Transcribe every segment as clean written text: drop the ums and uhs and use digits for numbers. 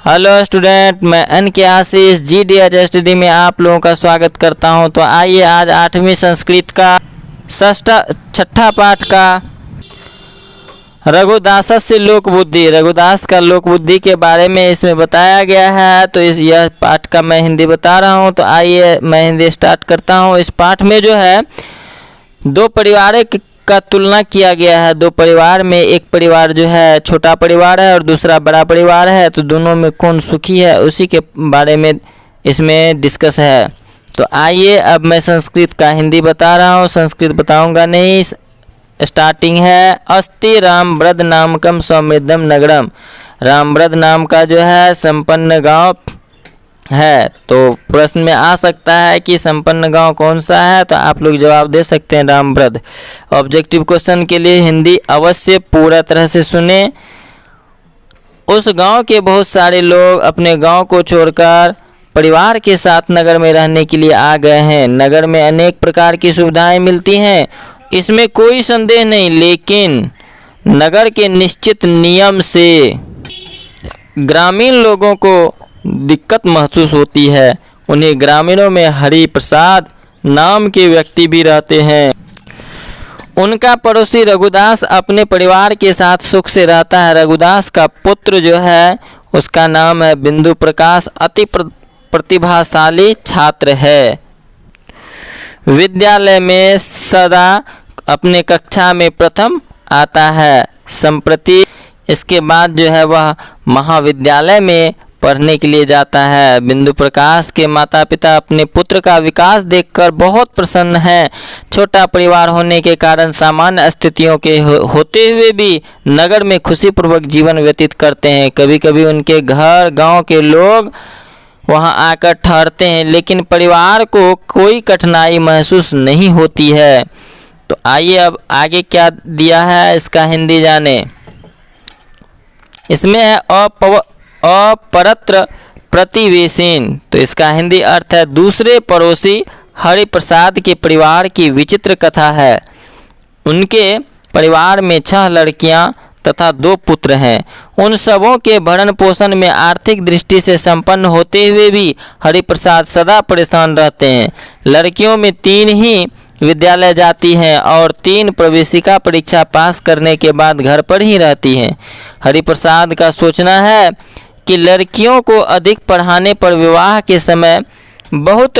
Hello student, मैं N के आशीष GDH study में आप लोगों का स्वागत करता हूं। तो आइए आज 8वीं संस्कृत का छठा पाठ का रघुदासस्य लोक बुद्धि, रघुदास का लोक बुद्धि के बारे में इसमें बताया गया है। तो यह पाठ का मैं हिंदी बता रहा हूं। तो आइए मैं हिंदी स्टार्ट करता हूं। इस पाठ में जो है दो परिवार का तुलना किया गया है। दो परिवार में एक परिवार जो है छोटा परिवार है और दूसरा बड़ा परिवार है। तो दोनों में कौन सुखी है उसी के बारे में इसमें डिस्कस है। तो आइए अब मैं संस्कृत का हिंदी बता रहा हूँ, संस्कृत बताऊंगा नहीं। स्टार्टिंग है अस्ति रामव्रत नामकम समृद्धम नगरम। रामव्रत नाम का जो है संपन्न गांव है। तो प्रश्न में आ सकता है कि संपन्न गांव कौन सा है, तो आप लोग जवाब दे सकते हैं रामव्रत। ऑब्जेक्टिव क्वेश्चन के लिए हिंदी अवश्य पूरा तरह से सुने। उस गांव के बहुत सारे लोग अपने गांव को छोड़कर परिवार के साथ नगर में रहने के लिए आ गए हैं। नगर में अनेक प्रकार की सुविधाएं मिलती हैं, इसमें कोई संदेह नहीं, लेकिन नगर के निश्चित नियम से ग्रामीण लोगों को दिक्कत महसूस होती है। उन्हें ग्रामीणों में हरि प्रसाद नाम के व्यक्ति भी रहते हैं। उनका पड़ोसी रघुदास अपने परिवार के साथ सुख से रहता है। रघुदास का पुत्र जो है उसका नाम है बिंदु प्रकाश, अति प्रतिभाशाली छात्र है। विद्यालय में सदा अपने कक्षा में प्रथम आता है। संप्रति इसके बाद जो है वह महाविद्यालय में पढ़ने के लिए जाता है। बिंदु प्रकाश के माता पिता अपने पुत्र का विकास देखकर बहुत प्रसन्न हैं। छोटा परिवार होने के कारण सामान्य स्थितियों के होते हुए भी नगर में खुशीपूर्वक जीवन व्यतीत करते हैं। कभी कभी उनके घर गांव के लोग वहां आकर ठहरते हैं, लेकिन परिवार को कोई कठिनाई महसूस नहीं होती है। तो आइए अब आगे क्या दिया है इसका हिंदी जाने। इसमें है अपरत्र प्रतिवेशीन। तो इसका हिंदी अर्थ है दूसरे पड़ोसी हरिप्रसाद के परिवार की विचित्र कथा है। उनके परिवार में 6 लड़कियां तथा 2 पुत्र हैं। उन सबों के भरण पोषण में आर्थिक दृष्टि से संपन्न होते हुए भी हरिप्रसाद सदा परेशान रहते हैं। लड़कियों में 3 ही विद्यालय जाती हैं और 3 प्रवेशिका परीक्षा पास करने के बाद घर पर ही रहती हैं। हरिप्रसाद का सोचना है कि लड़कियों को अधिक पढ़ाने पर विवाह के समय बहुत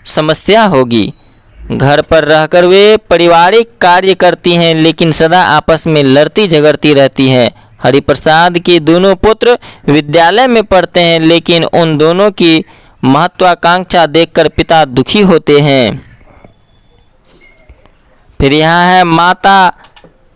समस्या होगी। घर पर रहकर वे पारिवारिक कार्य करती हैं, लेकिन सदा आपस में लड़ती झगड़ती रहती हैं। हरिप्रसाद के दोनों पुत्र विद्यालय में पढ़ते हैं, लेकिन उन दोनों की महत्वाकांक्षा देखकर पिता दुखी होते हैं। फिर यहाँ है माता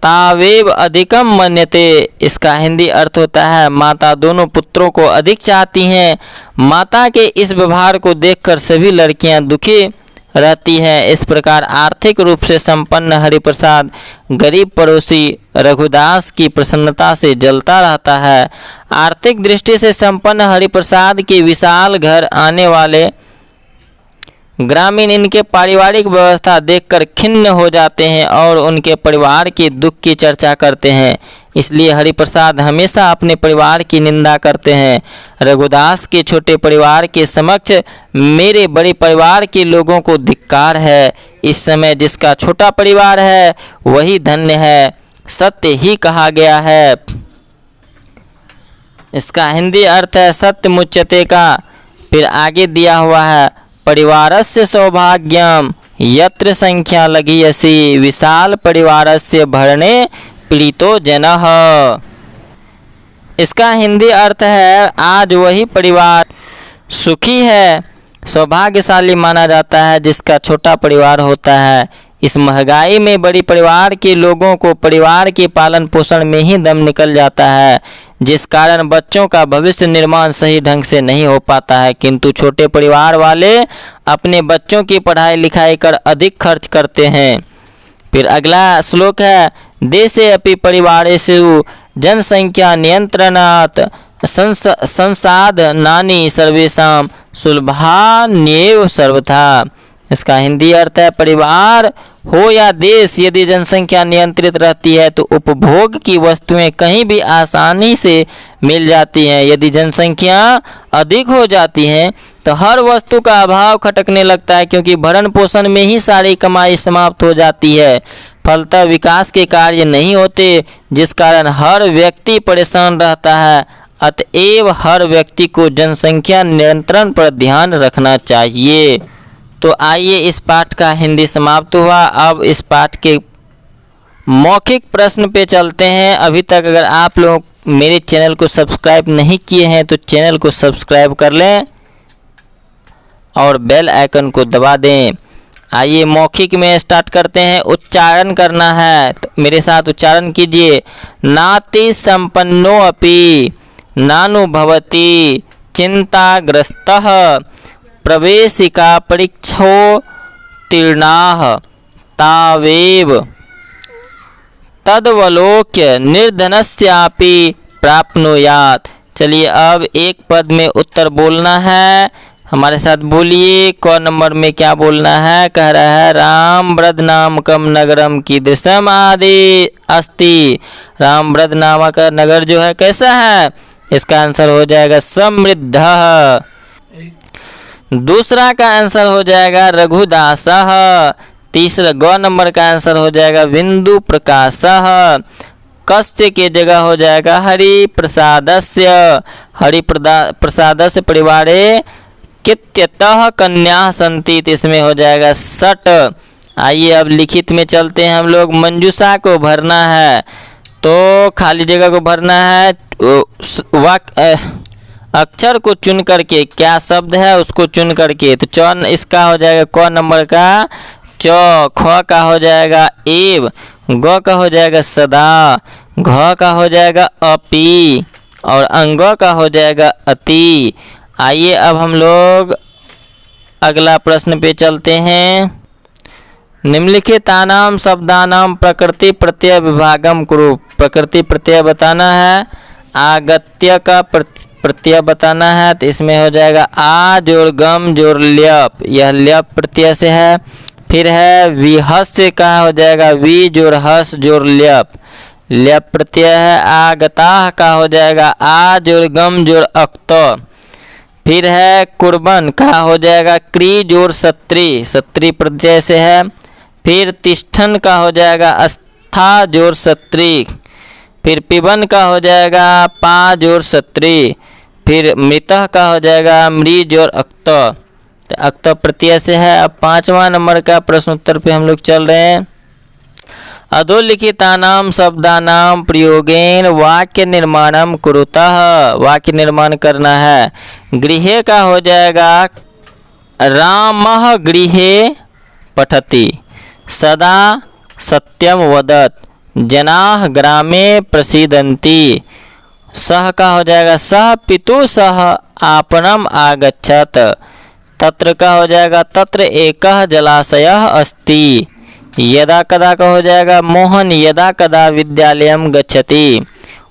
तावेव अधिकम मन्यते। इसका हिंदी अर्थ होता है माता दोनों पुत्रों को अधिक चाहती हैं। माता के इस व्यवहार को देखकर सभी लड़कियां दुखी रहती हैं। इस प्रकार आर्थिक रूप से संपन्न हरिप्रसाद गरीब पड़ोसी रघुदास की प्रसन्नता से जलता रहता है। आर्थिक दृष्टि से संपन्न हरिप्रसाद के विशाल घर आने वाले ग्रामीण इनके पारिवारिक व्यवस्था देखकर खिन्न हो जाते हैं और उनके परिवार के दुख की चर्चा करते हैं। इसलिए हरिप्रसाद हमेशा अपने परिवार की निंदा करते हैं। रघुदास के छोटे परिवार के समक्ष मेरे बड़े परिवार के लोगों को धिक्कार है। इस समय जिसका छोटा परिवार है वही धन्य है, सत्य ही कहा गया है। इसका हिंदी अर्थ है सत्य मुच्यते का। फिर आगे दिया हुआ है परिवारस्य सौभाग्यम यत्र संख्या लघीयसी विशाल परिवारस्य भरणे पीड़ितो जनः। इसका हिंदी अर्थ है आज वही परिवार सुखी है, सौभाग्यशाली माना जाता है जिसका छोटा परिवार होता है। इस महंगाई में बड़ी परिवार के लोगों को परिवार के पालन पोषण में ही दम निकल जाता है, जिस कारण बच्चों का भविष्य निर्माण सही ढंग से नहीं हो पाता है। किंतु छोटे परिवार वाले अपने बच्चों की पढ़ाई लिखाई कर अधिक खर्च करते हैं। फिर अगला श्लोक है देशे अपि परिवारेषु जनसंख्या नियंत्रणात् संसाधनानि सर्वेषां सुलभान्येव सर्वथा। इसका हिंदी अर्थ है परिवार हो या देश, यदि जनसंख्या नियंत्रित रहती है तो उपभोग की वस्तुएं कहीं भी आसानी से मिल जाती हैं। यदि जनसंख्या अधिक हो जाती है तो हर वस्तु का अभाव खटकने लगता है, क्योंकि भरण पोषण में ही सारी कमाई समाप्त हो जाती है। फलतः विकास के कार्य नहीं होते, जिस कारण हर व्यक्ति परेशान रहता है। अतएव हर व्यक्ति को जनसंख्या नियंत्रण पर ध्यान रखना चाहिए। तो आइए, इस पाठ का हिंदी समाप्त हुआ। अब इस पाठ के मौखिक प्रश्न पे चलते हैं। अभी तक अगर आप लोग मेरे चैनल को सब्सक्राइब नहीं किए हैं तो चैनल को सब्सक्राइब कर लें और बेल आइकन को दबा दें। आइए मौखिक में स्टार्ट करते हैं। उच्चारण करना है तो मेरे साथ उच्चारण कीजिए। नाति संपन्नो अपि नानुभवति चिंताग्रस्तः प्रवेशिका परीक्षोत्तीर्णाः तावेव तदवलोक्य निर्धनस्यापि प्राप्नुयात्। चलिए अब एक पद में उत्तर बोलना है। हमारे साथ बोलिए। क नंबर में क्या बोलना है? कह रहा है रामव्रत नामकम नगरम कीदृशम आदि अस्ति। रामव्रत नामक नगर जो है कैसा है? इसका आंसर हो जाएगा समृद्ध। दूसरा का आंसर हो जाएगा रघुदासः। तीसरा ग नंबर का आंसर हो जाएगा बिंदु प्रकाशः। कस्य के जगह हो जाएगा हरिप्रसादस्य। हरिप्रसादस्य परिवारे कित्यतः कन्या संति, इसमें हो जाएगा सट। आइए अब लिखित में चलते हैं हम लोग। मंजूषा को भरना है तो खाली जगह को भरना है। अक्षर को चुन करके, क्या शब्द है उसको चुन करके। तो चौन इसका हो जाएगा क नंबर का च, ख का हो जाएगा एव, ग का हो जाएगा सदा, घ का हो जाएगा अपि और अंग का हो जाएगा अति। आइए अब हम लोग अगला प्रश्न पे चलते हैं। निम्नलिखितानां शब्दानां प्रकृति प्रत्यय विभागम कुरु। प्रकृति प्रत्यय बताना है, आगत्य का प्रत्यय बताना है। तो इसमें हो जाएगा आ जोड़ गम जोड़ ल्यप, यह ल्यप प्रत्यय से है। फिर है विहस्य का हो जाएगा वी जोड़ हस जोड़ ल्यप, ल्यप प्रत्यय है। आगताह का हो जाएगा आ जोड़ गम जोड़ अक्त। फिर है कुर्बन का हो जाएगा क्री जोड़ सत्री, सत्री प्रत्यय से है। फिर तिष्ठन का हो जाएगा अस्था जोड़ सत्री। फिर पिबन का हो जाएगा पा जोड़ सत्री। फिर मृतः का हो जाएगा मृ जोड़ अक्त, तो अक्त प्रत्यय से है। अब 5वां नंबर का प्रश्न उत्तर पे हम लोग चल रहे हैं। अधोलिखितानां शब्दानां प्रयोगेन वाक्य निर्माणम कुरुतः। वाक्य निर्माण करना है। गृहे का हो जाएगा रामः गृहे पठति, सदा सत्यम वदत्, जनाः ग्रामे प्रसीदन्ति। सह का हो जाएगा सह पितु सह आपनम आगच्छत। तत्र का हो जाएगा तत्र एकः जलाशयः अस्ति। यदा कदा का हो जाएगा मोहन यदा कदा विद्यालयम गच्छति।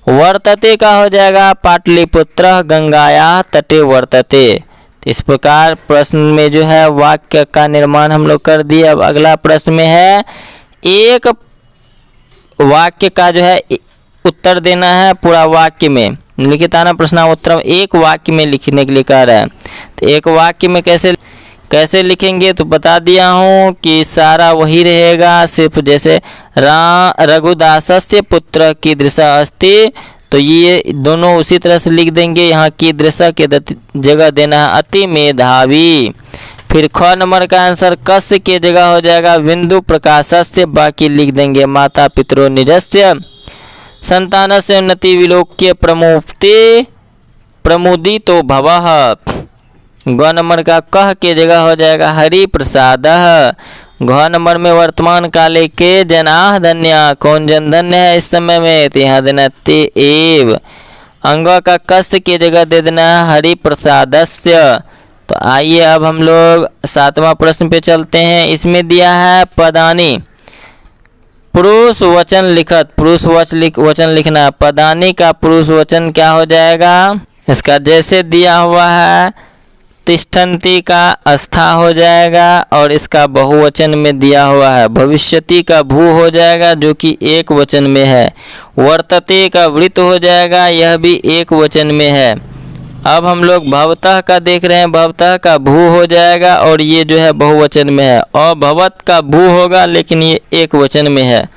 वर्तते का हो जाएगा पाटलिपुत्रः गंगायाः तटे वर्तते। इस प्रकार प्रश्न में जो है वाक्य का निर्माण हम लोग कर दिए। अब अगला प्रश्न में है एक वाक्य का जो है उत्तर देना है पूरा वाक्य में। लिखिताना प्रश्नोत्तरम एक वाक्य में लिखने के लिए कह रहा है। तो एक वाक्य में कैसे लिखेंगे तो बता दिया हूँ कि सारा वही रहेगा, सिर्फ जैसे रघुदासस्य पुत्र कीदृश अस्ति, तो ये दोनों उसी तरह से लिख देंगे। यहाँ कीदृश के जगह देना है अति मेधावी। फिर ख नंबर का आंसर कस्य के जगह हो जाएगा बिंदु प्रकाशस्य, बाकी लिख देंगे माता पितरो निजस्य। संतानस्य उन्नति विलोक्य प्रमुदितो भवः। ग नंबर का कह के जगह हो जाएगा हरि प्रसादः। घ नंबर में वर्तमान काले के जनाः धन्या, कौन जन धन्य है इस समय में, तो यहाँ देना ते एव। अंग का कस्य के जगह दे देना हरि प्रसादस्य। तो आइए अब हम लोग 7वां प्रश्न पे चलते हैं। इसमें दिया है पदानी पुरुष वचन लिखत, पुरुष वचन लिखना। पदानी का पुरुष वचन क्या हो जाएगा, इसका जैसे दिया हुआ है तिष्ठन्ति का स्था हो जाएगा और इसका बहुवचन में दिया हुआ है। भविष्यति का भू हो जाएगा जो कि एक वचन में है। वर्तते का वृत्त हो जाएगा, यह भी एक वचन में है। अब हम लोग भवतः का देख रहे हैं, भवतः का भू हो जाएगा और ये जो है बहुवचन में है। और भवत का भू होगा लेकिन ये एक वचन में है।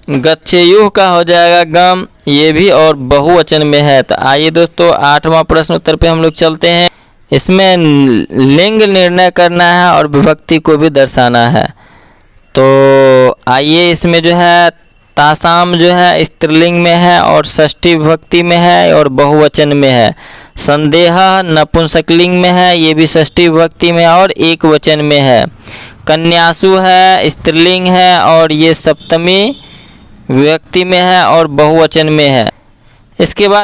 गच्छेयुः का हो जाएगा गम, ये भी और बहुवचन में है। तो आइए दोस्तों 8वां प्रश्न उत्तर पे हम लोग चलते हैं। इसमें लिंग निर्णय करना है और विभक्ति को भी दर्शाना है। तो आइए इसमें जो है तासाम जो है स्त्रीलिंग में है और षष्ठी विभक्ति में है और बहुवचन में है। संदेह नपुंसकलिंग में है, ये भी षष्ठी विभक्ति में और एक वचन में है। कन्यासु है स्त्रीलिंग है और ये सप्तमी विभक्ति में है और बहुवचन में है। इसके बाद